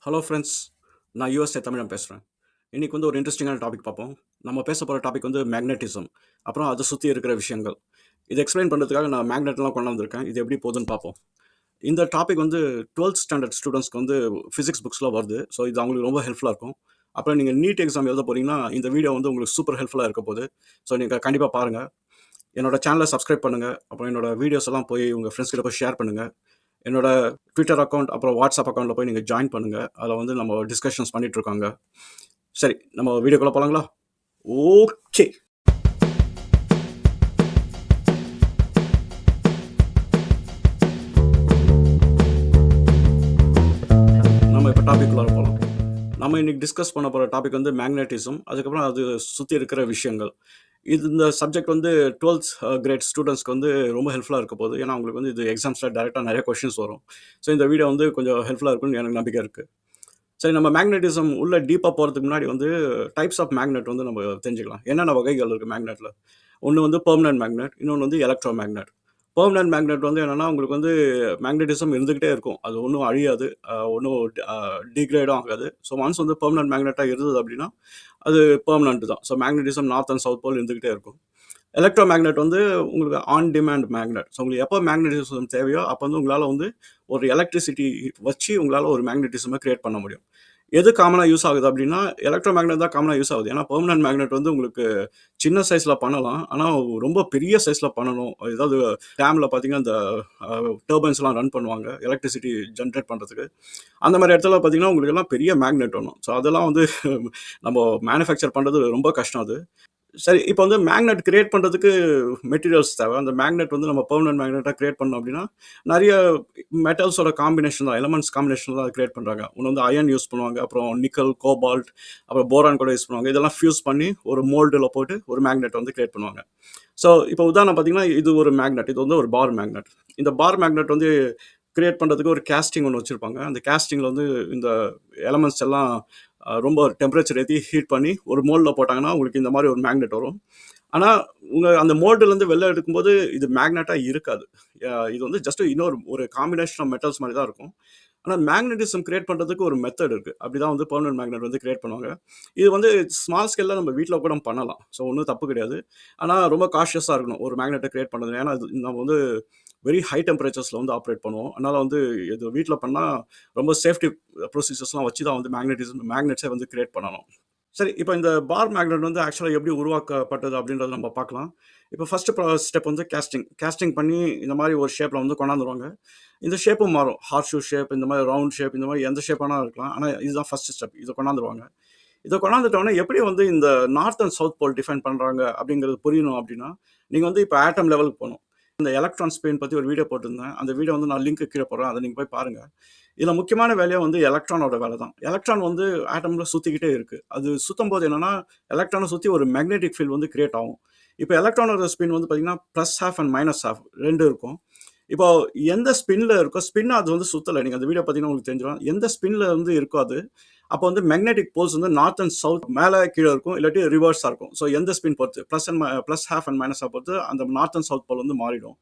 Hello friends, நான் USA தமிழன் பேசுகிறேன். இன்றைக்கி வந்து ஒரு இன்ட்ரெஸ்டிங்கான டாபிக் பார்ப்போம். நம்ம பேச போகிற டாபிக் வந்து மேக்னட்டிசம், அப்புறம் அதை சுற்றி இருக்கிற விஷயங்கள். இதை எக்ஸ்பிளைன் பண்ணுறதுக்காக நான் மேக்னெட்லாம் கொண்டு வந்திருக்கேன். இது எப்படி போகுதுன்னு பார்ப்போம். இந்த டாபிக் வந்து 12th ஸ்டாண்டர்ட் ஸ்டூடெண்ட்ஸ்க்கு வந்து ஃபிசிக்ஸ் புக்ஸில் வருது. ஸோ இது அவங்களுக்கு ரொம்ப ஹெல்ப்ஃபுல்லாக இருக்கும். அப்புறம் நீங்கள் நீட் எக்ஸாம் எழுத போகிறீங்கன்னா இந்த வீடியோ வந்து உங்களுக்கு சூப்பர் ஹெல்ப்ஃபுல்லாக இருக்க போகுது. ஸோ நீங்கள் கண்டிப்பாக பாருங்கள். என்னோட சேனலை சப்ஸ்கிரைப் பண்ணுங்கள். அப்புறம் என்னோட வீடியோஸ் எல்லாம் போய் உங்கள் ஃப்ரெண்ட்ஸ் கிட்ட போய் ஷேர் பண்ணுங்கள். என்னோட ட்விட்டர் அக்கௌண்ட் அப்புறம் வாட்ஸ்அப் அக்கௌண்ட்டில் போய் நீங்கள் ஜாயின் பண்ணுங்கள். அதில் வந்து நம்ம டிஸ்கஷன்ஸ் பண்ணிகிட்ருக்காங்க. சரி, நம்ம வீடியோக்குள்ளே போகலாங்களா? ஓகே. நம்ம இப்போ டாபிக்குள்ளார போகலாம். நம்ம இன்னைக்கு டிஸ்கஸ் பண்ண போகிற டாபிக் வந்து மேக்னட்டிசம், அதுக்கப்புறம் அது சுற்றி இருக்கிற விஷயங்கள். இந்த சப்ஜெக்ட் வந்து 12th கிரேட் ஸ்டூடெண்ட்ஸ்க்கு வந்து ரொம்ப ஹெல்ப்ஃபுல்லாக இருக்க போகுது. ஏன்னா அவங்களுக்கு வந்து இது எக்ஸாம்ஸில் டேரெக்டாக நிறைய கொஷின்ஸ் வரும். ஸோ இந்த வீடியோ வந்து கொஞ்சம் ஹெல்ப்ஃபுல்லாக இருக்கும்னு எனக்கு நம்பிக்கை இருக்குது. சரி, நம்ம மேக்னட்டிசம் உள்ள டீப்பாக போகிறதுக்கு முன்னாடி வந்து டைப்ஸ் ஆஃப் மேக்னெட் வந்து நம்ம தெரிஞ்சுக்கலாம். என்னென்ன வகைகள் இருக்குது மேக்னெட்டில். ஒன்று வந்து பெர்மனன்ட் மேக்னெட், இன்னொன்று வந்து எலக்ட்ரோ மேக்னெட். பெர்மனன்ட் மேக்னெட் வந்து என்னென்னா உங்களுக்கு வந்து மேக்னட்டிசம் இருந்துக்கிட்டே இருக்கும். அது ஒன்றும் அழியாது, ஒன்றும் டிகிரேடும் ஆகாது. ஸோ ஒன்ஸ் வந்து பெர்மனன்ட் மேக்னெட்டாக இருந்தது அப்படின்னா அது பெர்மனன்ட் தான். So magnetism north and south pole இருந்துக்கிட்டே இருக்கும். எலக்ட்ரோ மேக்னெட் வந்து உங்களுக்கு ஆன் டிமாண்ட் மேக்னெட். ஸோ உங்களுக்கு எப்போ மேக்னட்டிசம் தேவையோ அப்போ வந்து உங்களால் வந்து ஒரு எலக்ட்ரிசிட்டி வச்சு உங்களால் ஒரு மேக்னட்டிசமை கிரியேட் பண்ண முடியும். எது காமனாக யூஸ் ஆகுது அப்படின்னா எலக்ட்ரோ மேக்னெட் தான் காமனாக யூஸ் ஆகுது. ஏன்னா பெர்மனன்ட் மேக்னெட் வந்து உங்களுக்கு சின்ன சைஸில் பண்ணலாம், ஆனால் ரொம்ப பெரிய சைஸில் பண்ணணும். ஏதாவது டேமில் பார்த்தீங்கன்னா இந்த டர்பைன்ஸ்லாம் ரன் பண்ணுவாங்க எலக்ட்ரிசிட்டி ஜென்ரேட் பண்ணுறதுக்கு. அந்த மாதிரி இடத்துல பார்த்தீங்கன்னா உங்களுக்கு எல்லாம் பெரிய மேக்னெட் வேணும். ஸோ அதெல்லாம் வந்து நம்ம மேனுஃபேக்சர் பண்ணுறது ரொம்ப கஷ்டம் அது. சரி, இப்போ வந்து மேக்னெட் கிரியேட் பண்ணுறதுக்கு மெட்டீரியல்ஸ் தேவை. அந்த மேக்னெட் வந்து நம்ம பெர்மனன்ட் மேக்னெட்டாக கிரியேட் பண்ணோம் அப்படின்னா நிறைய மெட்டல்ஸோட காம்பினேஷன் தான், எலமெண்ட்ஸ் காம்பினேஷன் தான் கிரியேட் பண்ணுறாங்க. ஒன்று வந்து அயன் யூஸ் பண்ணுவாங்க, அப்புறம் நிக்கல், கோபால்ட், அப்புறம் போரான் கூட யூஸ் பண்ணுவாங்க. இதெல்லாம் ஃபியூஸ் பண்ணி ஒரு மோல்டில் போட்டு ஒரு மேக்னெட் வந்து கிரியேட் பண்ணுவாங்க. ஸோ இப்போ உதாரணம் பார்த்தீங்கன்னா இது ஒரு மேக்னெட், இது வந்து ஒரு பார் மேக்னெட். இந்த பார் மேக்னெட் வந்து கிரியேட் பண்ணுறதுக்கு ஒரு கேஸ்டிங் ஒன்று வச்சுருப்பாங்க. அந்த கேஸ்டிங்கில் வந்து இந்த எலமெண்ட்ஸ் எல்லாம் ரொம்ப டெம்பரேச்சர் ஏற்றி ஹீட் பண்ணி ஒரு மோல்டில் போட்டாங்கன்னா உங்களுக்கு இந்த மாதிரி ஒரு மேக்னெட் வரும். ஆனால் உங்கள் அந்த மோல்டுலேருந்து வெளில எடுக்கும்போது இது மேக்னெட்டாக இருக்காது. இது வந்து ஜஸ்ட் இன்னொரு ஒரு காம்பினேஷன் ஆஃப் மெட்டல்ஸ் மாதிரி தான் இருக்கும். ஆனால் மேக்னட்டிசம் கிரியேட் பண்ணுறதுக்கு ஒரு மெத்தட் இருக்குது. அப்படி தான் வந்து பெர்மனன்ட் மேக்னெட் வந்து கிரியேட் பண்ணுவாங்க. இது வந்து ஸ்மால் ஸ்கேலில் நம்ம வீட்டில் கூட பண்ணலாம். ஸோ ஒன்றும் தப்பு கிடையாது. ஆனால் ரொம்ப காஷியஸாக இருக்கணும் ஒரு மேக்னெட்டை கிரியேட் பண்ணுறது. ஏன்னா இது நம்ம வந்து வெரி ஹை டெம்பரேச்சர்ஸில் வந்து ஆப்ரேட் பண்ணுவோம். அதனால் வந்து இது வீட்டில் பண்ணால் ரொம்ப சேஃப்டி ப்ரொசீஜர்ஸ்லாம் வச்சு தான் வந்து மேக்னெட்ஸை வந்து கிரியேட் பண்ணணும். சரி, இப்போ இந்த பார் மேக்னெட் வந்து ஆக்சுவலாக எப்படி உருவாக்கப்பட்டது அப்படின்றத நம்ம பார்க்கலாம். இப்போ ஃபஸ்ட்டு ஸ்டெப் வந்து கேஸ்டிங் பண்ணி இந்த மாதிரி ஒரு ஷேப்பில் வந்து கொண்டாந்துருவாங்க. இந்த ஷேப்பும் மாறும். ஹார்ஸ் ஷூ ஷேப், இந்த மாதிரி ரவுண்ட் ஷேப், இந்த மாதிரி எந்த ஷேப் வேணாலும் இருக்கலாம். ஆனால் இதுதான் ஃபஸ்ட்டு ஸ்டெப். இதை கொண்டாந்துருவாங்க. இதை கொண்டாந்துட்டோன்னே எப்படி வந்து இந்த north and south pole define பண்ணுறாங்க அப்படிங்கிறது புரியணும் அப்படின்னா நீங்கள் வந்து இப்போ ஆட்டம் லெவலுக்கு போகணும். இந்த எலக்ட்ரான் ஸ்பின் பற்றி ஒரு வீடியோ போட்டிருந்தேன். அந்த வீடியோ வந்து நான் லிங்க் கீழே போடுறேன். அதை நீங்கள் போய் பாருங்கள். இதில் முக்கியமான வேலையை வந்து எலக்ட்ரானோட வேலை தான். எலக்ட்ரான் வந்து ஆட்டமில் சுற்றிக்கிட்டே இருக்குது. அது சுற்றும் போது என்னென்னா எலக்ட்ரானை சுற்றி ஒரு மேக்னெட்டிக் ஃபீல்டு வந்து கிரியேட் ஆகும். இப்போ எலக்ட்ரானோட ஸ்பின் வந்து பார்த்தீங்கன்னா plus half and minus half 2 இருக்கும். இப்போ எந்த ஸ்பின்ல இருக்கோ ஸ்பின் அது வந்து சுற்றலை. நீங்கள் அந்த வீடியோ பார்த்தீங்கன்னா உங்களுக்கு தெரிஞ்சிடும். எந்த ஸ்பின்ல வந்து இருக்கோ அது அப்போ வந்து மேக்னெட்டிக் போல்ஸ் வந்து நார்த் அண்ட் சவுத் மேலே கீழே இருக்கும், இல்லாட்டி ரிவர்ஸாக இருக்கும். ஸோ எந்த ஸ்பின் பொறுத்து ப்ளஸ் ஹாஃப் அண்ட் மைனஸாக பொறுத்து அந்த நார்த் அண்ட் சவுத் போல் வந்து மாறிடும்.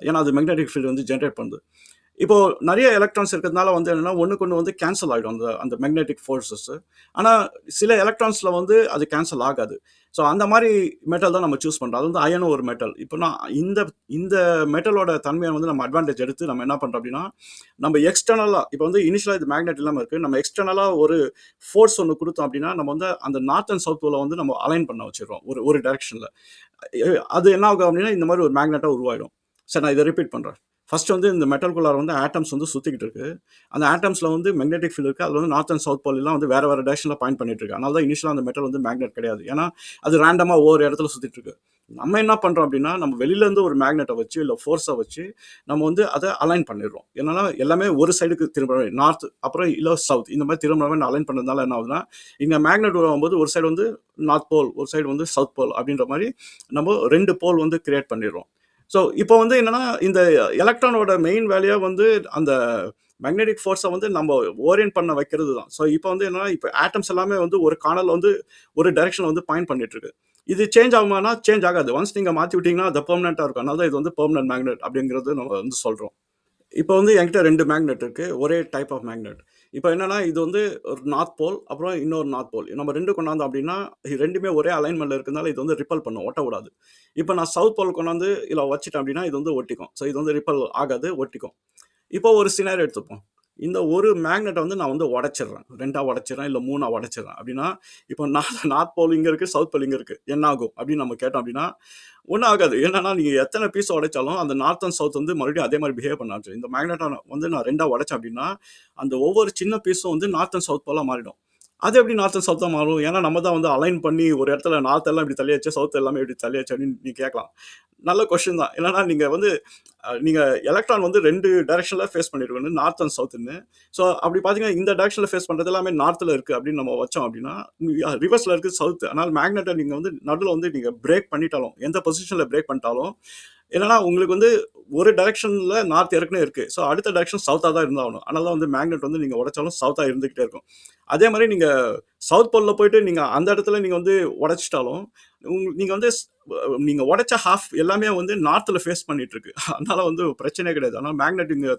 ஏன்னா அது மேக்னெட்டிக் ஃபீல்டு வந்து ஜென்ரேட் பண்ணுது. இப்போ நிறைய எலக்ட்ரான்ஸ் இருக்கிறதுனால வந்து என்னன்னா ஒன்றுக்கு ஒன்று வந்து கேன்சல் ஆகிடும் அந்த அந்த மேக்னெட்டிக் ஃபோர்ஸஸ். ஆனால் சில எலக்ட்ரான்ஸில் வந்து அது கேன்சல் ஆகாது. ஸோ அந்த மாதிரி மெட்டல் தான் நம்ம சூஸ் பண்ணுறோம். அது வந்து அயனும் ஒரு மெட்டல். இப்போ நான் இந்த இந்த மெட்டலோட தன்மையை வந்து நம்ம அட்வான்டேஜ் எடுத்து நம்ம என்ன பண்ணுறோம் அப்படின்னா நம்ம எக்ஸ்டர்னலாக இப்போ வந்து இனிஷியலாக இது மேக்னெட் இல்லாமல் இருக்குது. நம்ம எக்ஸ்டர்னலாக ஒரு ஃபோர்ஸ் ஒன்று கொடுத்தோம் அப்படின்னா நம்ம வந்து அந்த நார்த் அண்ட் சவுத் போல வந்து நம்ம அலைன் பண்ண வச்சிடறோம் ஒரு ஒரு டைரக்ஷனில். அது என்ன ஆகும் அப்படின்னா இந்த மாதிரி ஒரு மேக்னெட்டாக உருவாயிடும். சரி, நான் இதை ரிப்பீட் பண்ணுறேன். ஃபர்ஸ்ட் வந்து இந்த மெட்டல்குள்ளார வந்து ஆட்டம்ஸ் வந்து சுற்றிக்கிட்டு இருக்கு. அந்த ஆட்டம்ஸில் வந்து மேக்னெட்டிக் ஃபீல்டு இருக்குது. அது வந்து நார்த் அண்ட் சவுத் போல் எல்லாம் வந்து வேறு வேறு டைரக்ஷனில் பாயிண்ட் பண்ணிட்டு இருக்கு. அதனால தான் இனிஷியலாக அந்த மெட்டல் வந்து மேக்னெட் கிடையாது. ஏன்னா அது ரேண்டமாக ஒவ்வொரு இடத்துல சுற்றிட்டு இருக்கு. நம்ம என்ன பண்ணுறோம் அப்படின்னா நம்ம வெளியிலேருந்து ஒரு மேக்னெட்டை வச்சு இல்லை ஃபோர்ஸை வச்சு நம்ம வந்து அதை அலைன் பண்ணிடுறோம். என்னன்னா எல்லாமே ஒரு சைடுக்கு திரும்ப நார்த் அப்புறம் இல்லை சவுத் இந்த மாதிரி திரும்ப அலைன் பண்ணுறதுனால என்ன ஆகுதுன்னா இங்கே மேக்னெட் வரும்போது ஒரு சைடு வந்து நார்த் போல், ஒரு சைடு வந்து சவுத் போல் அப்படின்ற மாதிரி நம்ம 2 போல் வந்து கிரியேட் பண்ணிடுறோம். ஸோ இப்போ வந்து என்னன்னா இந்த எலக்ட்ரானோட மெயின் வேலையா வந்து அந்த மேக்னெட்டிக் ஃபோர்ஸை வந்து நம்ம ஓரியன்ட் பண்ண வைக்கிறது தான். ஸோ இப்போ வந்து என்னன்னா இப்போ ஆட்டம்ஸ் எல்லாமே வந்து ஒரு கார்னர்ல வந்து ஒரு டைரக்ஷன் வந்து பாயிண்ட் பண்ணிட்டு இருக்கு. இது சேஞ்ச் ஆகுமானா சேஞ்ச் ஆகாது. ஒன்ஸ் நீங்க மாற்றி விட்டீங்கன்னா அது பெர்மனெண்ட்டாக இருக்கும். அதனால தான் இது வந்து பெர்மனெண்ட் மேக்னெட் அப்படிங்கிறது நம்ம வந்து சொல்றோம். இப்போ வந்து என்கிட்ட 2 மேக்னெட் இருக்கு. ஒரே டைப் ஆஃப் மேக்னெட். இப்ப என்னன்னா, இது வந்து ஒரு நார்த் போல், அப்புறம் இன்னொரு நார்த் போல். நம்ம 2 கொண்டாந்தோம் அப்டின்னா, 2மே ஒரே அலைன்மென்ட்ல இருக்கனால இது வந்து ரிப்பல் பண்ணும். ஒட்ட விடாது. இப்ப நான் சவுத் போல் கொண்டாந்து இதுல வச்சுட்டேன் அப்டின்னா, இது வந்து ஒட்டிக்கும். ஸோ இது வந்து ரிப்பல் ஆகாது, ஒட்டிக்கும். இப்போ ஒரு சினாரியோ எடுத்துப்போம். இந்த ஒரு மேக்னெட்ட வந்து நான் வந்து உடைச்சிடுறேன். 2ஆ உடைச்சிடுறேன், இல்ல 3ஆ உடைச்சிடுறேன். அப்டின்னா, இப்போ நார்த் போல் இங்க இருக்கு, சவுத் போல் இங்க இருக்கு. என்ன ஆகும்? அப்டின்னு நம்ம கேட்டோம் அப்டின்னா, ஒண்ணும் ஆகாது. என்னன்னா, நீங்க எத்தன பீஸ் உடைச்சாலும், அந்த நார்த் அண்ட் சவுத் வந்து மறுபடியும் அதே மாரி பிஹேவ் பண்ண ஆரம்பிச்சுரும். இந்த மேக்னெட்ட வந்து நான் 2ஆ உடைச்சேன் அப்டின்னா, அந்த ஒவ்வொரு சின்ன பீஸும் வந்து நார்த் அண்ட் சவுத் போலா மாறிடும். அது எப்படி நார்த் அண்ட் சவுத்தா மாறும்? ஏன்னா நம்ம தான் வந்து அலைன் பண்ணி ஒரு இடத்துல நார்த் எல்லாம் இப்படி தள்ளியாச்சு, சவுத் எல்லாமே இப்படி தள்ளியாச்சு அப்படின்னு நீங்க கேட்கலாம். நல்ல கொஸ்டின் தான். என்னன்னா நீங்க வந்து நீங்க எலக்ட்ரான் வந்து 2 டைரக்ஷன்ல ஃபேஸ் பண்ணியிருக்கணும். North and சவுத்ன்னு. ஸோ அப்படி பார்த்தீங்கன்னா, இந்த டைரக்ஷன்ல ஃபேஸ் பண்றது எல்லாமே நார்த்ல இருக்கு அப்படின்னு நம்ம வச்சோம் அப்படின்னா, ரிவர்ஸ்ல இருக்கு சவுத். அதனால மேக்னெட்ட நீங்க வந்து நடுவுல வந்து நீங்க பிரேக் பண்ணிட்டாலும், எந்த பொசிஷன்ல பிரேக் பண்ணிட்டாலும், என்னன்னா உங்களுக்கு வந்து ஒரு டைரக்ஷன்ல நார்த் ஏற்கனவே இருக்கு. ஸோ அடுத்த டைரக்ஷன் சவுத்தா தான் இருந்தாகணும். அதனால தான் வந்து மேக்னெட் வந்து நீங்க உடைச்சாலும் சவுத்தா இருந்துகிட்டே இருக்கும். அதே மாரி நீங்க சவுத் போல்ல போயிட்டு நீங்க அந்த இடத்துல நீங்க வந்து உடைச்சிட்டாலும், நீங்க வந்து நீங்க உடைச்ச ஹால்ஃப் எல்லாமே வந்து நார்த்ல ஃபேஸ் பண்ணிட்டு இருக்கு. அதனால வந்து பிரச்சனையே கிடையாது. ஆனா மேக்னெட் இங்க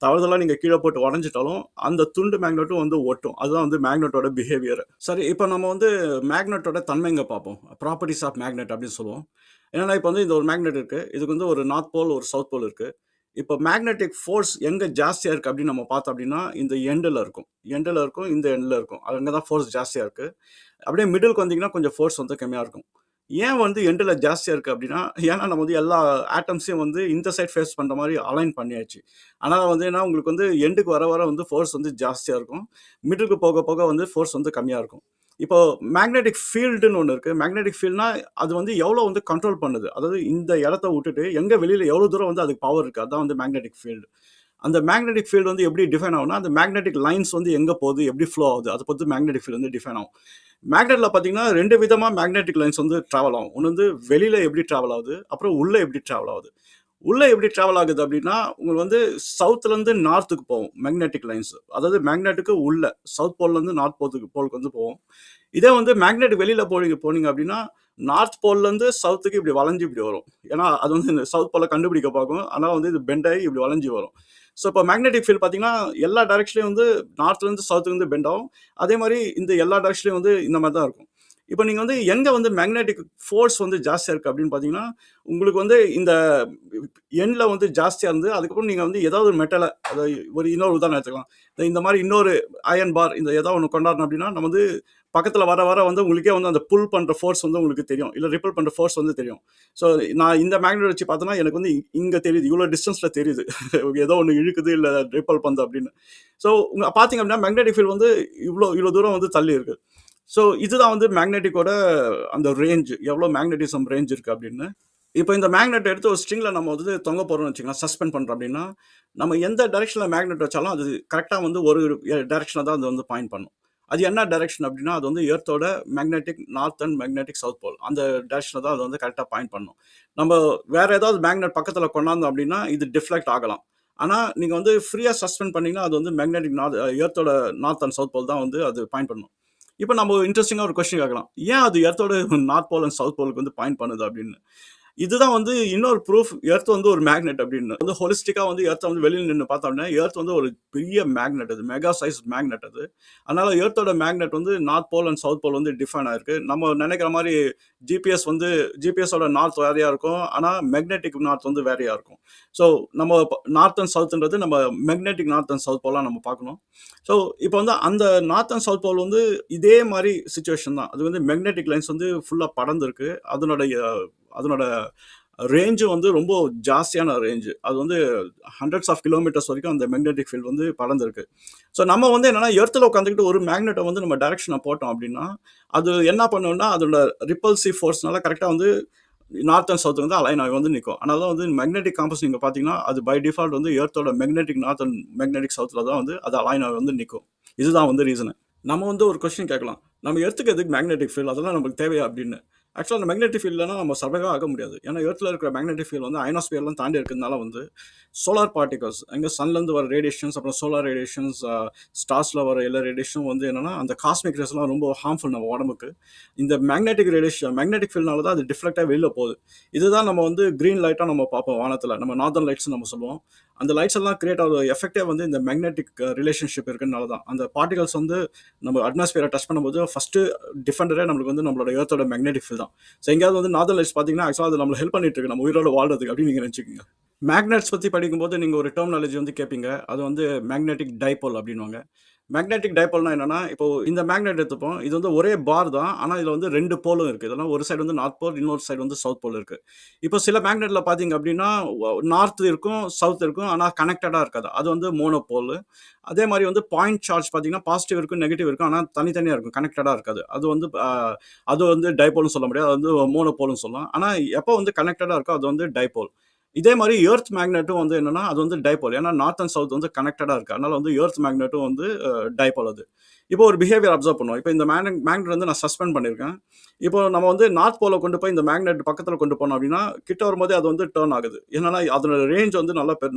தவறுதலா நீங்க கீழ போட்டு உடைஞ்சிட்டாலும், அந்த துண்டு மேக்னெட்டும் வந்து ஒட்டும். அதுதான் வந்து மேக்னெட்டோட பிஹேவியர். சரி, இப்ப நம்ம வந்து மேக்னெட்டோட தன்மைங்க பார்ப்போம். ப்ராப்பர்ட்டீஸ் ஆஃப் மேக்னெட் அப்படின்னு சொல்லுவோம். என்னன்னா, இப்ப வந்து இந்த ஒரு மேக்னெட் இருக்கு. இதுக்கு வந்து ஒரு நார்த் போல், ஒரு சவுத் போல் இருக்கு. இப்ப மேக்னெட்டிக் ஃபோர்ஸ் எங்க ஜாஸ்தியா இருக்கு அப்படின்னு நம்ம பார்த்தோம் அப்படின்னா, இந்த எண்டுல இருக்கும். எண்டுல இருக்கும், இந்த எண்டுல இருக்கும். அங்க தான் ஃபோர்ஸ் ஜாஸ்தியா இருக்கு. அப்படியே மிடில்க்கு வந்தீங்கன்னா, கொஞ்சம் ஃபோர்ஸ் வந்து கம்மியா இருக்கும். ஏன் வந்து எண்டுல ஜாஸ்தியா இருக்கு அப்படின்னா, ஏன்னா நம்ம வந்து எல்லா ஆட்டம்ஸையும் வந்து இந்த சைட் ஃபேஸ் பண்ற மாரி அலைன் பண்ணியாச்சு. அதனால வந்து ஏன்னா உங்களுக்கு வந்து எண்டுக்கு வர வர வந்து ஃபோர்ஸ் வந்து ஜாஸ்தியா இருக்கும். மிடில்க்கு போக போக வந்து ஃபோர்ஸ் வந்து கம்மியா இருக்கும். இப்போ மேக்னெட்டிக் ஃபீல்டுன்னு ஒண்ணு இருக்கு. மேக்னெட்டிக் ஃபீல்ட்னா அது வந்து எவ்வளோ வந்து கண்ட்ரோல் பண்ணுது. அதாவது இந்த இடத்த விட்டுட்டு எங்க வெளியில எவ்வளோ தூரம் வந்து அதுக்கு பவர் இருக்கு. அதான் வந்து மேக்னெட்டிக் ஃபீல்டு. அந்த மேக்னெட்டிக் ஃபீல்டு வந்து எப்படி டிஃபைன் ஆகும்னா, அந்த மேக்னெட்டிக் லைன்ஸ் வந்து எங்க போகுது, எப்படி ஃப்ளோ ஆகுது. அத பொறுத்து மேக்னெட்டிக் ஃபீல்டு வந்து டிஃபைன் ஆகும். மேக்னெட்ல பார்த்தீங்கன்னா, 2 விதமா மேக்னெட்டிக் லைன்ஸ் வந்து டிராவல் ஆகும். ஒண்ணு வந்து வெளியில எப்படி டிராவல் ஆகுது, அப்புறம் உள்ள எப்படி டிராவல் ஆகுது. உள்ள எப்படி டிராவல் ஆகுது அப்படின்னா, உங்களுக்கு வந்து சவுத்லேருந்து நார்த்துக்கு போகும் மேக்னெட்டிக் லைன்ஸ். அதாவது மேக்னெட்டுக்கு உள்ள சவுத் போல்லேருந்து நார்த் போலுக்கு வந்து போகும். இதே வந்து மேக்னெட் வெளியில போனீங்க அப்படின்னா, நார்த் போல்லேருந்து சவுத்துக்கு இப்படி வளைஞ்சு இப்படி வரும். ஏன்னா, அது வந்து இந்த சவுத் போல கண்டுபிடிக்க பார்க்கும். அதனால வந்து இது பெண்ட் ஆகி இப்படி வளைஞ்சு வரும். ஸோ, இப்போ மேக்னெட்டிக் ஃபீல்ட் பார்த்தீங்கன்னா, எல்லா டைரக்ஷன்லயும் வந்து நார்த்லேருந்து சவுத்துலேருந்து பெண்ட் ஆகும். அதே மாரி இந்த எல்லா டைரக்ஷன்லயும் வந்து இந்த மாரி தான் இருக்கும். இப்போ நீங்க வந்து எங்க வந்து மேக்னெட்டிக் ஃபோர்ஸ் வந்து ஜாஸ்தியா இருக்கு அப்படின்னு பார்த்தீங்கன்னா, உங்களுக்கு வந்து இந்த எண்ட்ல வந்து ஜாஸ்தியா இருந்து, அதுக்கப்புறம் நீங்க வந்து ஏதாவது ஒரு மெட்டல அதாவது ஒரு இன்னொரு உதாரணம் எடுத்துக்கலாம். இந்த மாரி இன்னொரு அயர்ன் பார் இந்த ஏதாவது ஒண்ணு கொண்டாடுனோம் அப்படின்னா, நம்ம வந்து பக்கத்துல வர வர வந்து உங்களுக்கே வந்து அந்த புல் பண்ற ஃபோர்ஸ் வந்து உங்களுக்கு தெரியும். இல்ல ரிப்பல் பண்ற ஃபோர்ஸ் வந்து தெரியும். ஸோ நான் இந்த மேக்னெட் வச்சு பார்த்தேன்னா, எனக்கு வந்து இங்க தெரியுது. இவ்வளோ டிஸ்டன்ஸ்ல தெரியுது. ஏதோ ஒண்ணு இழுக்குது இல்ல ரிப்பல் பண்ணுது அப்படின்னு. ஸோ பார்த்தீங்க அப்படின்னா, மேக்னெட்டிக் ஃபீல்ட் வந்து இவ்வளோ தூரம் வந்து தள்ளி இருக்கு. ஸோ இதுதான் வந்து மேக்னெட்டிக்கோட அந்த ரேஞ்ச். எவ்வளோ மேக்னெட்டிசம் ரேஞ்ச் இருக்கு அப்படின்னு. இப்போ இந்த மேக்னெட் எடுத்து ஒரு ஸ்ட்ரிங்ல நம்ம வந்து தொங்க போடுறோம்னு வச்சுக்கோங்களேன், சஸ்பெண்ட் பண்றோம் அப்படின்னா, நம்ம எந்த டைரக்ஷன்ல மேக்னெட் வச்சாலும் அது கரெக்ட்டா வந்து ஒரு டைரக்ஷன்ல தான் அது வந்து பாயிண்ட் பண்ணும். அது என்ன டைரக்ஷன் அப்படின்னா, அது வந்து எர்த்தோட magnetic north and magnetic south pole. அந்த டைரக்ஷன்ல தான் அது வந்து கரெக்ட்டா பாயிண்ட் பண்ணும். நம்ம வேற ஏதாவது மேக்னெட் பக்கத்துல கொண்டாந்தோம் அப்படின்னா, இது டிஃப்ளெக்ட் ஆகலாம். ஆனா, நீங்க வந்து ஃப்ரீயா சஸ்பெண்ட் பண்ணீங்கன்னா, அது வந்து மேக்னெட்டிக் எர்த்தோட நார்த் அண்ட் சவுத் போல் தான் வந்து அது பாயிண்ட் பண்ணும். இப்ப நம்ம இன்ட்ரஸ்டிங்கா ஒரு கொஸ்டின் கேட்கலாம். ஏன் அது எர்த்தோட நார்த் போல் அண்ட் சவுத் போலுக்கு வந்து பாயிண்ட் பண்ணுது அப்படின்னு. இதுதான் வந்து இன்னொரு ப்ரூஃப் எர்த் வந்து ஒரு மேக்னெட் அப்படின்னு. வந்து ஹோலிஸ்டிக்கா வந்து எர்த்த வந்து வெளியில நின்னு பார்த்தோம்னா, எர்த் வந்து ஒரு பெரிய மேக்னெட் அது. மெகா சைஸ் மேக்னெட் அது. அதனால எர்த்தோட மேக்னெட் வந்து north pole and south pole வந்து டிஃபைன் ஆயிருக்கு. நம்ம நெனைக்கிற மாரி ஜிபிஎஸ் வந்து ஜிபிஎஸோட நார்த் வேறையா இருக்கும். ஆனா மேக்னெட்டிக் நார்த் வந்து வேறையா இருக்கும். ஸோ நம்ம நார்த் அண்ட் சவுத்ன்றது நம்ம மேக்னெட்டிக் நார்த் அண்ட் சவுத் போலா நம்ம பார்க்கணும். ஸோ இப்போ வந்து அந்த நார்த் அண்ட் சவுத் போல் வந்து இதே மாரி சிச்சுவேஷன் தான். அது வந்து மேக்னெட்டிக் லைன்ஸ் வந்து ஃபுல்லா படர்ந்திருக்கு. அதனோட ரேஞ்சும் வந்து ரொம்ப ஜாஸ்தியான ரேஞ்சு. அது வந்து ஹண்ட்ரட்ஸ் ஆஃப் கிலோமீட்டர்ஸ் வரைக்கும் அந்த மேக்னெட்டிக் ஃபீல்ட் வந்து படர்ந்திருக்கு. ஸோ நம்ம வந்து என்னன்னா, எர்த்ல உட்காந்துக்கிட்டு ஒரு மேக்னெட்ட வந்து நம்ம டைரக்ஷன போட்டோம் அப்படின்னா, அது என்ன பண்ணும்னா, அதோட ரிப்பல்சிவ் ஃபோர்ஸ்னால கரெக்ட்டா வந்து நார்த் அண்ட் சவுத் வந்து அலைன் ஆகி வந்து நிக்கும். அதனால தான் வந்து மேக்னெட்டிக் காம்பஸ் நீங்க பார்த்தீங்கன்னா, அது பை டிஃபால்ட் வந்து எர்த்தோட மேக்னெட்டிக் நார்த் அண்ட் மேக்னெட்டிக் சவுத்ல தான் வந்து அது அலைன் ஆகி வந்து நிக்கும். இதுதான் வந்து ரீசன். நம்ம வந்து ஒரு கொஸ்டின் கேட்கலாம். நம்ம எர்த்துக்கு எதுக்கு மேக்னெட்டிக் ஃபீல்ட்? அதெல்லாம் நமக்கு தேவையா அப்படின்னு. ஆக்சுவலா அந்த மேக்னெட்டிக் ஃபீல்ட் இல்லனா நம்ம சர்வைவே ஆக முடியாது. ஏன்னா எர்த்ல இருக்கிற மேக்னெட்டிக் ஃபீல்ட் வந்து அயனோஸ்பியர்லாம் தாண்டி இருக்கிறதுனால வந்து சோலார் பார்ட்டிகல்ஸ் எங்க சன்லேருந்து வர ரேடியேஷன்ஸ், அப்புறம் சோலார் ரேடியேஷன்ஸ், ஸ்டார்ஸ்ல வர எல்லா ரேடியேஷனும் வந்து என்னன்னா அந்த காஸ்மிக் ரேஸ்லாம் ரொம்ப ஹார்ம்ஃபுல் நம்ம உடம்புக்கு. இந்த மேக்னெட்டிக் ரேடியேஷன் மேக்னெட்டிக் ஃபீல்ட்னால தான் அது டிஃப்ளெக்டாக வெளில போகுது. இதுதான் நம்ம வந்து கிரீன் லைட்டாக நம்ம பார்ப்போம் வானத்தில், நம்ம நார்தர்ன் லைட்ஸ் நம்ம சொல்லுவோம். அந்த லைட்ஸ் எல்லாம் கிரியேட் ஆகிற எஃபெக்டே வந்து இந்த மேக்னெட்டிக் ரிலேஷன்ஷிப் இருக்கிறதுனால தான். அந்த பார்ட்டிகல்ஸ் வந்து நம்ம அட்மாஸ்பியரை டச் பண்ணும்போது ஃபர்ஸ்ட் டிஃபெண்டரே நம்மளுக்கு வந்து நம்மளோட எர்த்தோட மேக்னெட்டிக் ஃபீல்ட் தான். ஸோ எங்கேயாவது வந்து நார்தர்ன் லைட்ஸ் பார்த்தீங்கன்னா ஆக்சுவலாக அது நம்மளை ஹெல்ப் பண்ணிட்டு இருக்கு நம்ம உயிரோட வாழ்றதுக்கு அப்படின்னு நீங்கள் நினச்சிக்கோங்க. மேக்னெட்ஸ் பற்றி படிக்கும்போது நீங்கள் ஒரு டெர்மினாலஜி வந்து கேட்பீங்க. அது வந்து மேக்னெட்டிக் டைபோல் அப்படின்னுவாங்க. மேக்னெட்டிக் டைபோல்னா என்னன்னா, இப்போ இந்த மேக்னெட் எடுத்துப்போம். இது வந்து ஒரே பார் தான். ஆனா இதுல வந்து 2 போலும் இருக்கு. இதெல்லாம் ஒரு சைடு வந்து நார்த் போல், இன்னொரு சைடு வந்து சவுத் போல் இருக்கு. இப்போ சில மேக்னெட்ல பார்த்தீங்க அப்படின்னா, நார்த் இருக்கும், சவுத் இருக்கும். ஆனா கனெக்டடா இருக்காது. அது வந்து மோனோபோல். அதே மாரி வந்து பாயிண்ட் சார்ஜ் பார்த்தீங்கன்னா, பாசிட்டிவ் இருக்கும், நெகட்டிவ் இருக்கும். ஆனா தனித்தனியா இருக்கும். கனெக்டடா இருக்காது. அது வந்து டைபோல்னு சொல்ல முடியாது. அது வந்து மோனோபோல்னு சொல்லலாம். ஆனா எப்போ வந்து கனெக்டடா இருக்கோ அது வந்து டைபோல். இதே மாரி எர்த் மேக்னெட்டும் வந்து என்னன்னா, அது வந்து டைபோல். ஏன்னா நார்த் அண்ட் சவுத் வந்து கனெக்டடா இருக்கு. அதனால வந்து எர்த் மேக்னெட்டும் வந்து டைபோல் அது. இப்போ ஒரு பிஹேவியர் அப்சர்வ் பண்ணுவோம். இப்போ இந்த மேக்னெட் வந்து நான் சஸ்பெண்ட் பண்ணியிருக்கேன். இப்போ நம்ம வந்து நார்த் போல கொண்டு போய் இந்த மேக்னெட் பக்கத்துல கொண்டு போனோம் அப்படின்னா, கிட்ட வரும்போதே அது வந்து டர்ன் ஆகுது. என்னன்னா அதோட ரேஞ்ச் வந்து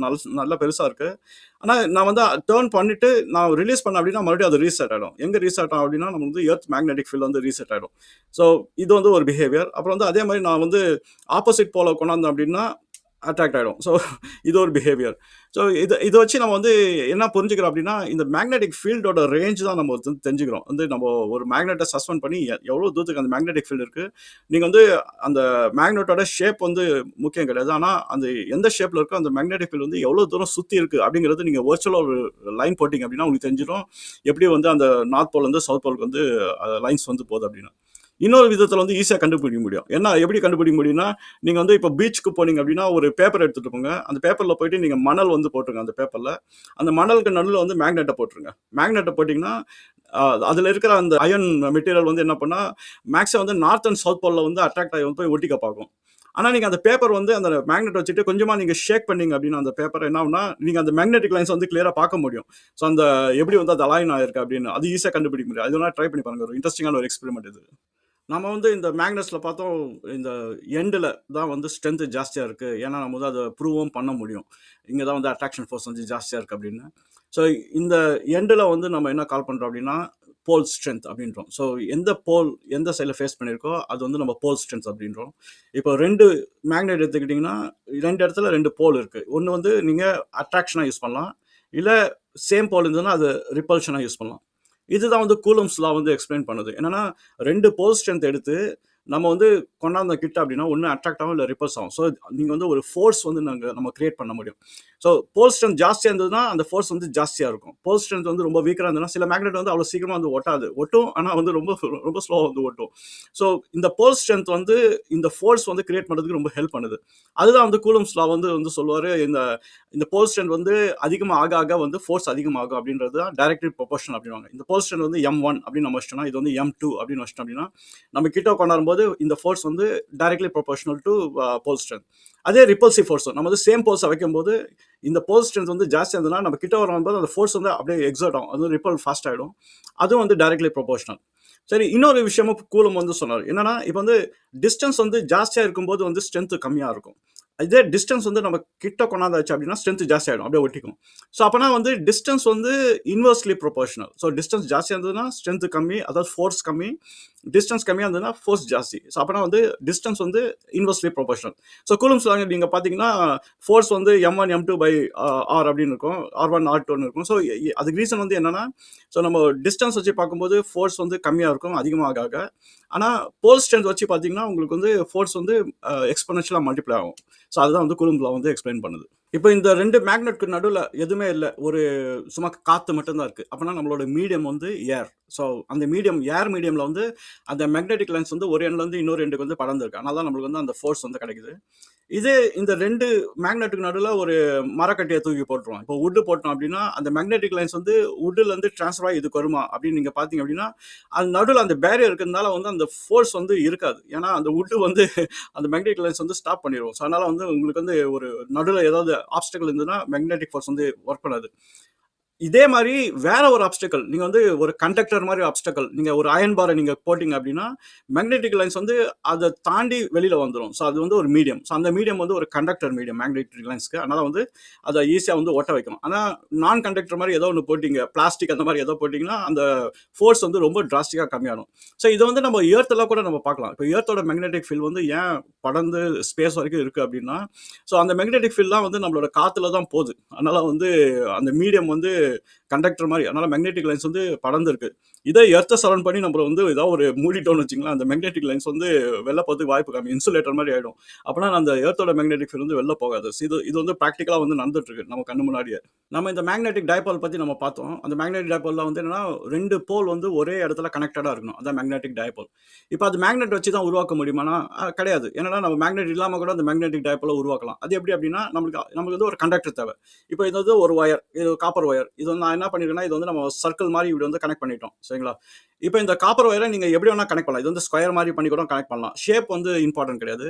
நல்லா பெருசா இருக்கு. ஆனா நான் வந்து டர்ன் பண்ணிட்டு நான் ரிலீஸ் பண்ணேன் அப்படின்னா, மறுபடியும் அது ரீசெட் ஆயிடும். எங்க ரீசெட் ஆகும் அப்படின்னா, நம்ம வந்து எர்த் மேக்னெட்டிக் ஃபீல்ட் வந்து ரீசெட் ஆயிடும். ஸோ இது வந்து ஒரு பிஹேவியர். அப்புறம் வந்து அதே மாரி நான் வந்து ஆப்போசிட் போல கொண்டாந்தேன் அப்படின்னா, அட்ராக்ட் ஆயிடும். ஸோ இது ஒரு பிஹேவியர். ஸோ இத வச்சு நம்ம வந்து என்ன புரிஞ்சுக்கிறோம் அப்படின்னா, இந்த மேக்னெட்டிக் ஃபீல்டோட ரேஞ்ச் தான் நம்ம வந்து தெரிஞ்சுக்கிறோம். வந்து நம்ம ஒரு மேக்னெட்ட சஸ்பெண்ட் பண்ணி எவ்வளோ தூரத்துக்கு அந்த மேக்னெட்டிக் ஃபீல்ட் இருக்கு. நீங்க வந்து அந்த மேக்னெட்டோட ஷேப் வந்து முக்கியம் கிடையாது. ஆனா அந்த எந்த ஷேப்ல இருக்கோ அந்த மேக்னெட்டிக் ஃபீல்ட் வந்து எவ்வளோ தூரம் சுத்தி இருக்கு அப்படிங்கிறது நீங்க வர்ச்சுவலா ஒரு லைன் போட்டீங்க அப்படின்னா உங்களுக்கு தெரிஞ்சிடும். எப்படி வந்து அந்த நார்த் போல் இருந்து சவுத் போலுக்கு வந்து லைன்ஸ் வந்து போகுது அப்படின்னு. இன்னொரு விதத்துல வந்து ஈஸியா கண்டுபிடிக்க முடியும். என்ன எப்படி கண்டுபிடிக்க முடியும்னா, நீங்க வந்து இப்ப பீச்சுக்கு போனீங்க அப்படின்னா, ஒரு பேப்பர் எடுத்துட்டு போங்க. அந்த பேப்பர்ல போயிட்டு நீங்க மணல் வந்து போட்டுருங்க அந்த பேப்பர்ல. அந்த மணலுக்கு நடுவுல வந்து மேக்னெட்ட போட்டுருங்க. மேக்னெட்ட போட்டீங்கன்னா, அ அதுல இருக்கிற அந்த அயர்ன் மெட்டீரியல் வந்து என்ன பண்ணா, மேக்ஸிமம் வந்து நார்த் அண்ட் சவுத் போல்ல வந்து அட்ராக்ட் ஆகி வந்து போய் ஒட்டிக்க பார்க்கும். ஆனா நீங்க அந்த பேப்பர் வந்து அந்த மேக்னெட் வச்சுட்டு கொஞ்சமா நீங்க ஷேக் பண்ணீங்க அப்படின்னா, அந்த பேப்பர் என்ன ஆகும்னா, நீங்க அந்த மேக்னெட்டிக் லைன்ஸ் வந்து கிளியரா பார்க்க முடியும். ஸோ அந்த எப்படி வந்து அது அலைன் ஆயிருக்கு அப்படின்னு. அது ஈஸியா கண்டுபிடிக்க முடியும். அது வேணா ட்ரை பண்ணி பாருங்க. ஒரு இன்ட்ரஸ்டிங்கான ஒரு எக்ஸ்பெரிமெண்ட் இது. நம்ம வந்து இந்த மேக்னெட்ஸ்ல பார்த்தோம், இந்த எண்டுல தான் வந்து ஸ்ட்ரென்த் ஜாஸ்தியா இருக்கு. ஏன்னா, நம்ம வந்து அத ப்ரூவும் பண்ண முடியும். இங்க தான் வந்து அட்ராக்ஷன் ஃபோர்ஸ் வந்து ஜாஸ்தியா இருக்கு அப்படின்னு. ஸோ இந்த எண்டுல வந்து நம்ம என்ன கால் பண்றோம் அப்படின்னா, போல் ஸ்ட்ரென்த் அப்படின்றோம். ஸோ எந்த போல் எந்த சைட்ல ஃபேஸ் பண்ணியிருக்கோ, அது வந்து நம்ம போல் ஸ்ட்ரென்த் அப்படின்றோம். இப்போ 2 மேக்னெட் எடுத்துக்கிட்டீங்கன்னா, 2 இடத்துல 2 போல் இருக்கு. ஒண்ணு வந்து நீங்க அட்ராக்ஷனா யூஸ் பண்ணலாம். இல்ல சேம் போல் இருந்ததுன்னா, அது ரிப்பல்ஷனா யூஸ் பண்ணலாம். இதுதான் வந்து கூலம்ப்ஸ் லா வந்து எக்ஸ்பிளைன் பண்ணுது. என்னன்னா 2 போல் ஸ்ட்ரென்த் எடுத்து நம்ம வந்து கொண்டாந்த கிட்ட அப்படின்னா, ஒண்ணு அட்ராக்ட் ஆகும், இல்ல ரிப்பல்ஸ் ஆகும். ஸோ நீங்க வந்து ஒரு ஃபோர்ஸ் வந்து நம்ம கிரியேட் பண்ண முடியும். ஸோ போல் ஸ்ட்ரென்த் ஜாஸ்தியா இருந்ததுன்னா, அந்த ஃபோர்ஸ் வந்து ஜாஸ்தியா இருக்கும். போல் ஸ்ட்ரென்த் வந்து ரொம்ப வீக்கரா இருந்ததுன்னா, சில மேக்னெட் வந்து அவ்வளோ சீக்கிரமா வந்து ஒட்டாது. ஒட்டும். ஆனா வந்து ரொம்ப ரொம்ப ஸ்லோவா வந்து ஒட்டும். ஸோ இந்த போல் ஸ்ட்ரென்த் வந்து இந்த ஃபோர்ஸ் வந்து கிரியேட் பண்றதுக்கு ரொம்ப ஹெல்ப் பண்ணுது. அதுதான் வந்து கூலம்ப்ஸ் லா வந்து வந்து சொல்லுவாரு. இந்த இந்த போல் ஸ்ட்ரென்த் வந்து அதிகமா ஆக வந்து ஃபோர்ஸ் அதிகமாகும் அப்படின்றது தான் டைரக்ட்லி ப்ரொபோர்ஷனல் அப்படின்னுவாங்க. இந்த போல் ஸ்ட்ரென்த் வந்து M1 அப்படின்னு நம்ம வச்சிட்டோம்னா, இது வந்து M2 அப்படின்னு வச்சிட்டோம் அப்படின்னா, நம்ம கிட்ட கொண்டாடும்போது இந்த ஃபோர்ஸ் வந்து directly proportional to pole strength. அதே ரிப்பல்சிவ் ஃபோர்ஸ் நம்ம வந்து சேம் போல்ஸை வைக்கும்போது இந்த போல் ஸ்ட்ரென்த் வந்து ஜாஸ்தியாக இருந்ததுன்னா நம்ம கிட்ட வரும்போது அந்த ஃபோர்ஸ் வந்து அப்படியே எக்ஸர்ட் ஆகும். அது ரிப்பல் ஃபாஸ்ட் ஆகிடும். அதுவும் வந்து டைரக்ட்லி ப்ரொபோர்ஷனல். சரி, இன்னொரு விஷயமும் கூலும் வந்து சொன்னார். என்னன்னா இப்போ வந்து டிஸ்டன்ஸ் வந்து ஜாஸ்தியா இருக்கும்போது வந்து ஸ்ட்ரென்த் கம்மியா இருக்கும். இதே டிஸ்டன்ஸ் வந்து நம்ம கிட்ட கொண்டாந்தாச்சு அப்படின்னா ஸ்ட்ரென்த் ஜாஸ்தி ஆயிடும். அப்படியே ஒட்டிக்கும். ஸோ அப்பனா வந்து டிஸ்டன்ஸ் வந்து இன்வெர்ஸ்லி ப்ரொபோர்ஷனல். ஸோ டிஸ்டன்ஸ் ஜாஸ்தியா இருந்ததுன்னா ஸ்ட்ரென்த் கம்மி, அதாவது ஃபோர்ஸ் கம்மி. டிஸ்டன்ஸ் கம்மியா இருந்ததுன்னா ஃபோர்ஸ் ஜாஸ்தி. ஸோ அப்பனா வந்து டிஸ்டன்ஸ் வந்து இன்வெர்ஸ்லி ப்ரொபோர்ஷனல். ஸோ கூலம்ப்ஸ் லா நீங்க பார்த்தீங்கன்னா, ஃபோர்ஸ் வந்து M1 M2 பை ஆர் அப்படின்னு இருக்கும். R1 R2ன்னு இருக்கும். ஸோ அதுக்கு ரீசன் வந்து என்னன்னா, ஸோ நம்ம டிஸ்டன்ஸ் வச்சு பார்க்கும்போது ஃபோர்ஸ் வந்து கம்மியா இருக்கும் அதிகமாக ஆக. ஆனா போல் ஸ்ட்ரென்த் வச்சு பார்த்தீங்கன்னா, உங்களுக்கு வந்து ஃபோர்ஸ் வந்து எக்ஸ்போனென்ஷியலா மல்டிப்ளை ஆகும். ஸோ அதுதான் வந்து கூலம்ப் லா வந்து எக்ஸ்பிளைன் பண்ணுது. இப்போ இந்த 2 மேக்னெட்க்கு நடுவுல எதுவுமே இல்ல. ஒரு சும்மா காத்து மட்டும் தான் இருக்கு. அப்பன்னா நம்மளோட மீடியம் வந்து ஏர். ஸோ அந்த மீடியம் ஏர் மீடியம்ல வந்து அந்த மேக்னெட்டிக் லைன்ஸ் வந்து ஒரு எண்ட்ல இருந்து இன்னொரு எண்டுக்கு வந்து படர்ந்திருக்கு. அதனால தான் நம்மளுக்கு வந்து அந்த ஃபோர்ஸ் வந்து கிடைக்குது. இதே இந்த 2 மேக்னெட்டுக்கு நடுவுல ஒரு மரக்கட்டைய தூக்கி போட்டுருவோம். இப்போ வுட் போட்டோம் அப்படின்னா, அந்த மேக்னெட்டிக் லைன்ஸ் வந்து வுட்ல இருந்து ட்ரான்ஸ்ஃபர் ஆகி இதுக்கு வருமா அப்படின்னு நீங்க பார்த்தீங்க அப்படின்னா, அது நடுவுல அந்த பேரியர் இருக்கிறதுனால வந்து அந்த ஃபோர்ஸ் வந்து இருக்காது. ஏன்னா அந்த வுட் வந்து அந்த மேக்னெட்டிக் லைன்ஸ் வந்து ஸ்டாப் பண்ணிரும். ஸோ அதனால வந்து உங்களுக்கு வந்து ஒரு நடுவுல ஏதாவது ஆப்ஸ்டக்கிள் இருந்ததுன்னா, மேக்னெட்டிக் ஃபோர்ஸ் வந்து வொர்க் பண்ணாது. இதே மாரி வேற ஒரு ஆப்ஸ்டக்கிள். நீங்க வந்து ஒரு கண்டக்டர் மாரி ஆப்ஸ்டக்கிள். நீங்க ஒரு அயர்ன் பார நீங்க போட்டீங்க அப்டின்னா, மேக்னெட்டிக் லைன்ஸ் வந்து அத தாண்டி வெளில வந்துரும். ஸோ அது வந்து ஒரு மீடியம். ஸோ அந்த மீடியம் வந்து ஒரு கண்டக்டர் மீடியம் மேக்னெட்டிக் லைன்ஸ்க்கு. அதனால வந்து அத ஈஸியா வந்து ஒட்ட வைக்கும். ஆனா நான் கண்டக்டர் மாரி ஏதோ ஒண்ணு போட்டீங்க, பிளாஸ்டிக் அந்த மாரி ஏதோ போட்டீங்கன்னா, அந்த ஃபோர்ஸ் வந்து ரொம்ப டிராஸ்டிக்கா கம்மியாகும். ஸோ இத வந்து நம்ம எர்த்ல கூட நம்ம பார்க்கலாம். இப்ப எர்த்தோட மேக்னெட்டிக் ஃபீல்ட் வந்து ஏன் படர்ந்து ஸ்பேஸ் வரைக்கும் இருக்கு அப்டின்னா, ஸோ அந்த மேக்னெட்டிக் ஃபீல்ட்லாம் வந்து நம்மளோட காத்துல தான் போது. அதனால வந்து அந்த மீடியம் வந்து கண்டக்டர் மாரி. அதனால மேக்னெட்டிக் லைன்ஸ் வந்து படர்ந்திருக்கு. இதே எர்த்த சரவுண்ட் பண்ணி நம்மள வந்து ஏதாவது ஒரு மூடிட்டோம்னு வச்சுக்கங்களேன், அந்த மேக்னெட்டிக் லைன்ஸ் வந்து வெளில போறதுக்கு வாய்ப்பு கம்மி. இன்சுலேட்டர் மாரி ஆயிடும். அப்பனா அந்த எர்த்தோட மேக்னெட்டிக் ஃபீல்ட் வந்து வெளில போகாது. இது வந்து பிராக்டிகலா வந்து நடந்துட்டு இருக்கு நம்ம கண்ணு முன்னாடியே. நம்ம இந்த மேக்னெட்டிக் டைபோல் பத்தி நம்ம பார்த்தோம். அந்த மேக்னெட்டிக் டைபோல்ல வந்து என்னன்னா 2 போல் வந்து ஒரே இடத்துல கனெக்டடா இருக்கணும். அதான் மேக்னெட்டிக் டைபோல். இப்ப அது மேக்னெட் வச்சு தான் உருவாக்க முடியுமானா, கிடையாது. ஏன்னா நம்ம மேக்னெட் இல்லாம கூட அந்த மேக்னெட்டிக் டைபோல உருவாக்கலாம். அது எப்படி அப்படின்னா, நமக்கு வந்து ஒரு கண்டக்டர் தேவை. இப்ப இது வந்து ஒரு வயர். இது காப்பர் வயர். இது வந்து நான் என்ன பண்ணிருக்கேன்னா, இது வந்து நம்ம சர்க்கிள் மாரி இப்படி வந்து கனெக்ட் பண்ணிட்டோம். சரிங்களா? இப்ப இந்த காப்பர் வயர நீங்க எப்படி வேணா கனெக்ட் பண்ணலாம். இது வந்து ஸ்கொயர் மாரி பண்ணி கூட கனெக்ட் பண்ணலாம். ஷேப் வந்து இம்பார்ட்டன்ட் கிடையாது.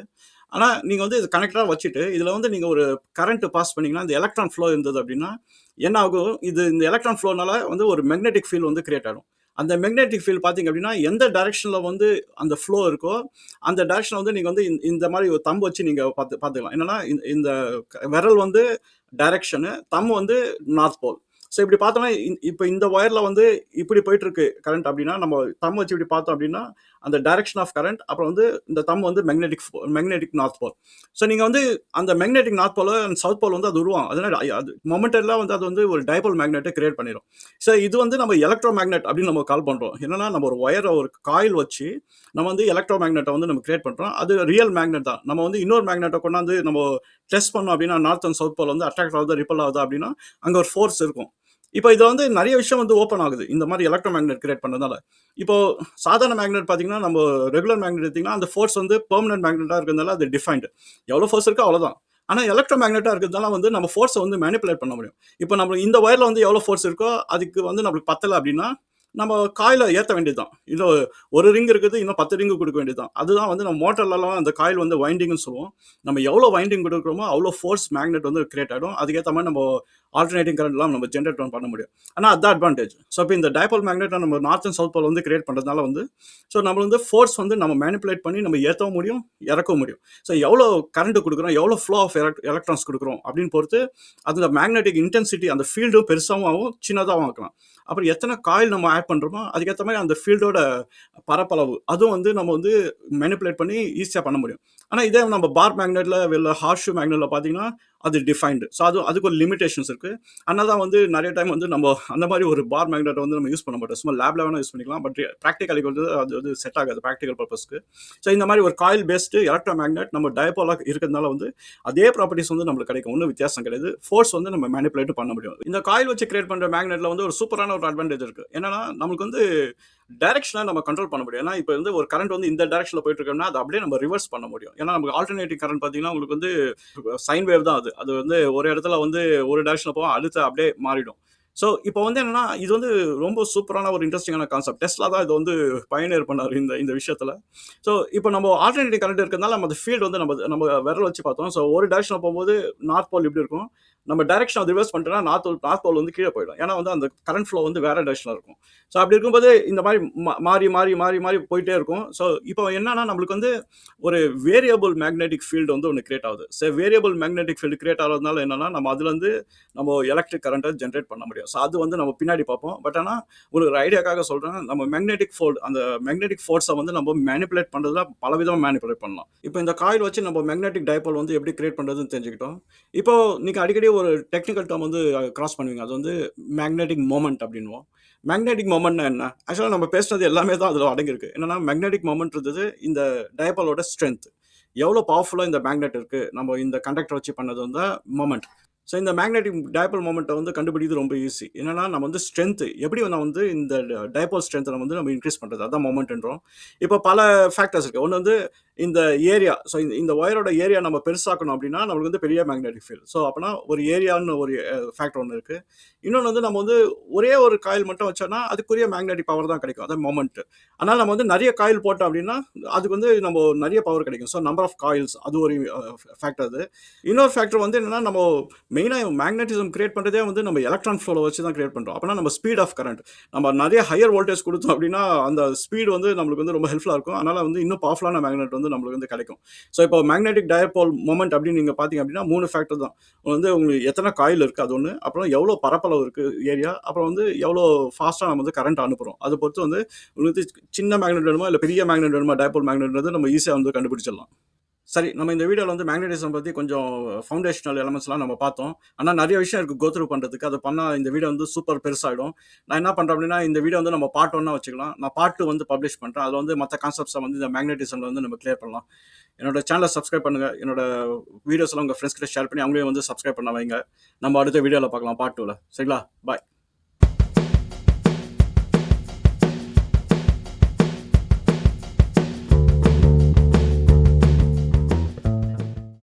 ஆனா, நீங்க வந்து இது கனெக்டரா வச்சுட்டு, இதுல வந்து நீங்க ஒரு கரண்ட் பாஸ் பண்ணீங்கன்னா, இந்த எலக்ட்ரான் ஃப்ளோ இருந்தது அப்படின்னா, என்ன ஆகும்? இந்த எலக்ட்ரான் ஃப்ளோனால வந்து ஒரு மேக்னெட்டிக் ஃபீல்ட் வந்து கிரியேட் ஆகும். அந்த மேக்னெட்டிக் ஃபீல்ட் பார்த்தீங்க அப்படின்னா, எந்த டைரக்ஷன்ல வந்து அந்த ஃப்ளோ இருக்கோ, அந்த டைரக்ஷன்ல வந்து நீங்க வந்து இந்த மாரி ஒரு தம்ப் வச்சு நீங்க பார்த்துக்கலாம். என்னன்னா, இந்த விரல் வந்து டைரக்ஷனு, தம்ப் வந்து நார்த் போல். ஸோ இப்படி பார்த்தோம்னா, இப்ப இந்த ஒயர்ல வந்து இப்படி போயிட்டு இருக்கு கரண்ட் அப்படின்னா, நம்ம தம்ப் வச்சு இப்படி பார்த்தோம் அப்படின்னா, அந்த டைரக்ஷன் ஆஃப் கரண்ட், அப்புறம் வந்து இந்த தம்ப் வந்து மேக்னெட்டிக் நார்த் போல். ஸோ நீங்க வந்து அந்த மேக்னெட்டிக் நார்த் போல சவுத் போல் வந்து அது உருவாகும். அதனால அது மொமெண்டல்லாம் வந்து அது வந்து ஒரு டைபோல் மேக்னெட்ட கிரியேட் பண்ணிரும். ஸோ இது வந்து நம்ம எலக்ட்ரோ மேக்னெட் அப்படின்னு நம்ம கால் பண்றோம். என்னன்னா நம்ம ஒரு ஒயர ஒரு காயில் வச்சு நம்ம வந்து எலக்ட்ரோ மேக்னெட்ட வந்து நம்ம கிரியேட் பண்றோம். அது ரியல் மேக்னெட் தான். நம்ம வந்து இன்னொரு மேக்னெட்ட கொண்டாந்து நம்ம டெஸ்ட் பண்ணோம் அப்படின்னா, நார்த் அண்ட் சவுத் போல் வந்து அட்ராக்ட் ஆகுதா, ரிப்பல் ஆகுதா அப்படின்னா, அங்க ஒரு ஃபோர்ஸ் இருக்கும். இப்போ இது வந்து நெறைய விஷயம் வந்து ஓப்பன் ஆகுது. இந்த மாரி எலக்ட்ரோ மேக்னெட் கிரியேட் பண்றதுனால. இப்போ சாதாரண மேக்னெட் பார்த்தீங்கன்னா, நம்ம ரெகுலர் மேக்னெட் எடுத்தீங்கன்னா, அந்த ஃபோர்ஸ் வந்து பெர்மனன்ட் மேக்னெட்டா இருக்கிறதுனால அது டிஃபைன்டு. எவ்வளோ ஃபோர்ஸ் இருக்கோ அவ்வளோதான். ஆனா எலக்ட்ரோ மேக்னெட்டா இருக்கிறதுனால வந்து நம்ம ஃபோர்ஸ வந்து மேனிபுலேட் பண்ண முடியும். இப்போ நம்ம இந்த ஒயர்ல வந்து எவ்வளோ ஃபோர்ஸ் இருக்கோ, அதுக்கு வந்து நம்மளுக்கு பத்தல அப்படின்னா, நம்ம காயில ஏத்த வேண்டியது தான். இது ஒரு ரிங் இருக்குது, இன்னும் 10 ரிங் குடுக்க வேண்டியது தான். அதுதான் வந்து நம்ம மோட்டார்லலாம் அந்த காயில் வந்து வைண்டிங்ன்னு சொல்லுவோம். நம்ம எவ்வளோ வைண்டிங் குடுக்குறோமோ, அவ்வளோ ஃபோர்ஸ் மேக்னெட் வந்து கிரியேட் ஆயிடும். அதுக்கேத்த மாரி நம்ம ஆல்டர்னேட்டிங் கரண்ட்லாம் நம்ம ஜெனரேட் பண்ண முடியும். ஆனா அதான் அட்வான்டேஜ். ஸோ இப்போ இந்த டைபோல் மேக்னெட்ட நம்ம நார்த் அண்ட் சவுத் போல் வந்து கிரியேட் பண்றதுனால வந்து, ஸோ நம்ம வந்து ஃபோர்ஸ் வந்து நம்ம மேனிபுலேட் பண்ணி நம்ம ஏத்தவும் முடியும், இறக்கவும் முடியும். ஸோ எவ்வளோ கரண்ட் குடுக்குறோம், எவ்வளோ ஃப்ளோ ஆஃப் எலக்ட்ரான்ஸ் குடுக்குறோம் அப்படின்னு பொறுத்து, அந்த மேக்னெட்டிக் இன்டென்சிட்டி அந்த ஃபீல்டும் பெருசாவும் ஆகும், சின்னதாவும் ஆக்கலாம். அப்புறம் எத்தனை காயில் நம்ம ஆட் பண்றோமோ, அதுக்கேத்த மாரி அந்த ஃபீல்டோட பரப்பளவு, அதுவும் வந்து நம்ம வந்து மேனிபுலேட் பண்ணி ஈஸியா பண்ண முடியும். ஆனா இதே நம்ம பார் மேக்னெட்ல இல்ல ஹார்ஸ் ஷூ மேக்னெட்ல பார்த்தீங்கன்னா, அது டிஃபைன்டு. ஸோ அதுக்கு ஒரு லிமிட்டேஷன்ஸ் இருக்கு. அதனால தான் வந்து நெறைய டைம் வந்து நம்ம அந்த மாரி ஒரு பார் மேக்னெட்ட வந்து நம்ம யூஸ் பண்ண மாட்டோம். சும்மா லேப்ல வேணா யூஸ் பண்ணிக்கலாம். பட் பிராக்டிகலுக்கு வந்து அது வந்து செட் ஆகாது பிராக்டிகல் பர்ப்பஸ்க்கு. ஸோ இந்த மாரி ஒரு காயில் பேஸ்டு எலக்ட்ரோ மேக்னெட் நம்ம டைபோலா இருக்கிறதுனால வந்து அதே ப்ராப்பர்ட்டீஸ் வந்து நம்மளுக்கு கிடைக்கும். ஒண்ணும் வித்தியாசம் கிடையாது. ஃபோர்ஸ் வந்து நம்ம மேனிபுலேட் பண்ண முடியும். இந்த காயில் வச்சு கிரியேட் பண்ற மேக்னெட்ல வந்து ஒரு சூப்பரான ஒரு அட்வான்டேஜ் இருக்கு. என்னன்னா, நமக்கு வந்து டைரக்ஷன நம்ம கண்ட்ரோல் பண்ண முடியும். ஏன்னா, இப்ப வந்து ஒரு கரண்ட் வந்து இந்த டைரக்ஷன்ல போயிட்டு இருக்கோம்னா, அத அப்படியே நம்ம ரிவர்ஸ் பண்ண முடியும். ஏன்னா, நமக்கு ஆல்டர்னேட்டிங் கரண்ட் பார்த்தீங்கன்னா, உங்களுக்கு வந்து சைன் வேவ் தான் அது. அது வந்து ஒரு இடத்துல வந்து ஒரு டைரக்ஷன்ல போகும். அடுத்து அப்படியே மாறிடும். ஸோ, இப்போ வந்து என்னன்னா, இது வந்து ரொம்ப சூப்பரான ஒரு இன்ட்ரஸ்டிங்கான கான்செப்ட். டெஸ்லா தான் இத வந்து பயனியர் பண்ணாரு இந்த இந்த விஷயத்துல. ஸோ, இப்போ நம்ம ஆல்டர்னேட்டிங் கரண்ட் இருக்கிறதுனால நம்ம அந்த ஃபீல்ட் வந்து நம்ம நம்ம விரல் வச்சு பார்த்தோம். ஸோ, ஒரு டைரக்ஷன்ல போம்போது நார்த் போல் இப்படி இருக்கும். நம்ம டைரக்ஷன் அத ரிவர்ஸ் பண்ணிட்டோம்னா நார்த் போல் வந்து கீழ போயிடும். ஏன்னா வந்து அந்த கரண்ட் ஃப்ளோ வந்து வேற டைரக்ஷன்ல இருக்கும். ஸோ, அப்படி இருக்கும்போது இந்த மாரி மாறி போயிட்டே இருக்கும். ஸோ, இப்போ என்னன்னா நம்மளுக்கு வந்து ஒரு வேரியபிள் மேக்னெட்டிக் ஃபீல்ட் வந்து ஒண்ணு கிரியேட் ஆகுது. வேரியபிள் மேக்னெட்டிக் ஃபீல்ட் கிரியேட் ஆகுறதுனால என்னன்னா, நம்ம அதுலருந்து நம்ம எலக்ட்ரிக் கரண்ட்ட ஜெனரேட் பண்ண முடியும். ஸோ, அது வந்து நம்ம பின்னாடி பார்ப்போம். பட் ஆனா ஒரு ஐடியாக்காக சொல்றேன். நம்ம அந்த மேக்னெட்டிக் ஃபோர்ஸ வந்து நம்ம மேனிபுலேட் பண்றதுல பலவிதமா மேனிபுலேட் பண்ணலாம். இப்போ இந்த காயில் வச்சு நம்ம மேக்னெட்டிக் டைபோல் வந்து எப்படி கிரியேட் பண்றதுன்னு தெரிஞ்சுக்கிட்டோம். இப்போ நீங்க அடிக்கடி ஒரு டெக்னிக்கல் டெர்ம் வந்து கிராஸ் பண்ணுவீங்க. அது வந்து மேக்னெட்டிக் மொமென்ட் அப்படின்னுவோம். மேக்னெட்டிக் மொமெண்ட்னா என்ன? ஆக்சுவலா நம்ம பேசினது எல்லாமே தான் அதுல அடங்கியிருக்கு. என்னன்னா மேக்னெட்டிக் மொமெண்ட்ன்றது இந்த டைபோலோட ஸ்ட்ரென்த். எவ்வளோ பவர்ஃபுல்லா இந்த மேக்னெட் இருக்கு. நம்ம இந்த கண்டக்டர் வச்சு பண்ணது வந்து மொமெண்ட். ஸோ இந்த மேக்னெட்டிக் டைபோல் மொமெண்ட்ட வந்து கண்டுபிடிக்கிறது ரொம்ப ஈஸி. என்னன்னா நம்ம வந்து ஸ்ட்ரென்த் எப்படி நான் வந்து இந்த டைபோல் ஸ்ட்ரென்த்த நம்ம இன்கிரீஸ் பண்றது. அதான் மொமெண்ட்ன்றோம். இப்போ பல ஃபேக்டர்ஸ் இருக்கு. ஒண்ணு வந்து இந்த ஏரியா. ஸோ இந்த ஒயரோட ஏரியா நம்ம பெருசாக்கணும் அப்படின்னா, நமக்கு வந்து பெரிய மேக்னெட்டிக் ஃபீல்ட். ஸோ அப்பன்னா ஒரு ஏரியான்னு ஒரு ஃபேக்டர் ஒண்ணு இருக்கு. இன்னொன்னு வந்து நம்ம வந்து ஒரே ஒரு காயில் மட்டும் வச்சோம்னா, அதுக்குரிய மேக்னெட்டிக் பவர் தான் கிடைக்கும். அதான் மொமெண்ட். அதனால நம்ம வந்து நெறைய காயில் போட்டோம் அப்படின்னா, அதுக்கு வந்து நம்ம நெறைய பவர் கிடைக்கும். ஸோ நம்பர் ஆஃப் காயில்ஸ் அது ஒரு ஃபேக்டர் அது. இன்னொரு ஃபேக்டர் வந்து என்னன்னா, நம்ம மெயினா மேக்னட்டிசம் கிரியேட் பண்றதே வந்து நம்ம எலக்ட்ரான் ஃப்ளோல வச்சு தான் கிரியேட் பண்றோம். அப்பனா நம்ம ஸ்பீட் ஆஃப் கரண்ட் நம்ம நெறைய ஹையர் வோல்டேஜ் குடுத்தோம் அப்படின்னா, அந்த ஸ்பீட் வந்து நம்மளுக்கு வந்து ரொம்ப ஹெல்ப்ஃபுல்லா இருக்கும். அதனால வந்து இன்னும் பவர்ஃபுல்லான மேக்னெட் வந்து நம்மளுக்கு வந்து கிடைக்கும். ஸோ இப்போ மேக்னெட்டிக் டைபோல் மொமெண்ட் அப்படின்னு நீங்க பார்த்தீங்க அப்படின்னா 3 ஃபேக்டர் தான். வந்து உங்களுக்கு எத்தனை காயில் இருக்கு அது ஒண்ணு. அப்புறம் எவ்வளோ பரப்பளவு இருக்கு ஏரியா. அப்புறம் வந்து எவ்வளோ ஃபாஸ்ட்டா நம்ம வந்து கரண்ட் அனுப்புறோம். அத பொறுத்து வந்து உங்களுக்கு சின்ன மேக்னெட் வேணுமா, இல்ல பெரிய மேக்னெட் வேணுமா, டைபோல் மேக்னெட்ன்றது நம்ம ஈஸியா வந்து கண்டுபிடிச்சிடலாம். சரி, நம்ம இந்த வீடியோல வந்து மேக்னடிசம் பத்தி கொஞ்சம் ஃபவுண்டேஷனல் எலமெண்ட்ஸ்லாம் நம்ம பார்த்தோம். ஆனா நெறைய விஷயம் இருக்கு கோ த்ரூ பண்றதுக்கு. அத பண்ணா இந்த வீடியோ வந்து சூப்பர் பெருசாயிடும். நான் என்ன பண்றேன் அப்டின்னா, இந்த வீடியோ வந்து நம்ம பார்ட் 1 வச்சுக்கலாம். நான் பார்ட் 2 வந்து பப்ளிஷ் பண்றேன். அதுல வந்து மத்த கான்செப்ட்ஸ வந்து இந்த மேக்னடிசம்ல வந்து நம்ம கிளியர் பண்ணலாம். என்னோட சேனல சப்ஸ்கிரைப் பண்ணுங்க. என்னோட வீடியோஸ்லாம் உங்க ஃபிரெண்ட்ஸ் கிட்ட ஷேர் பண்ணி அவங்களையும் வந்து சப்ஸ்கிரைப் பண்ண வைங்க. நம்ம அடுத்த வீடியோல பார்க்கலாம் பார்ட் 2ல. சரிங்களா? பாய்.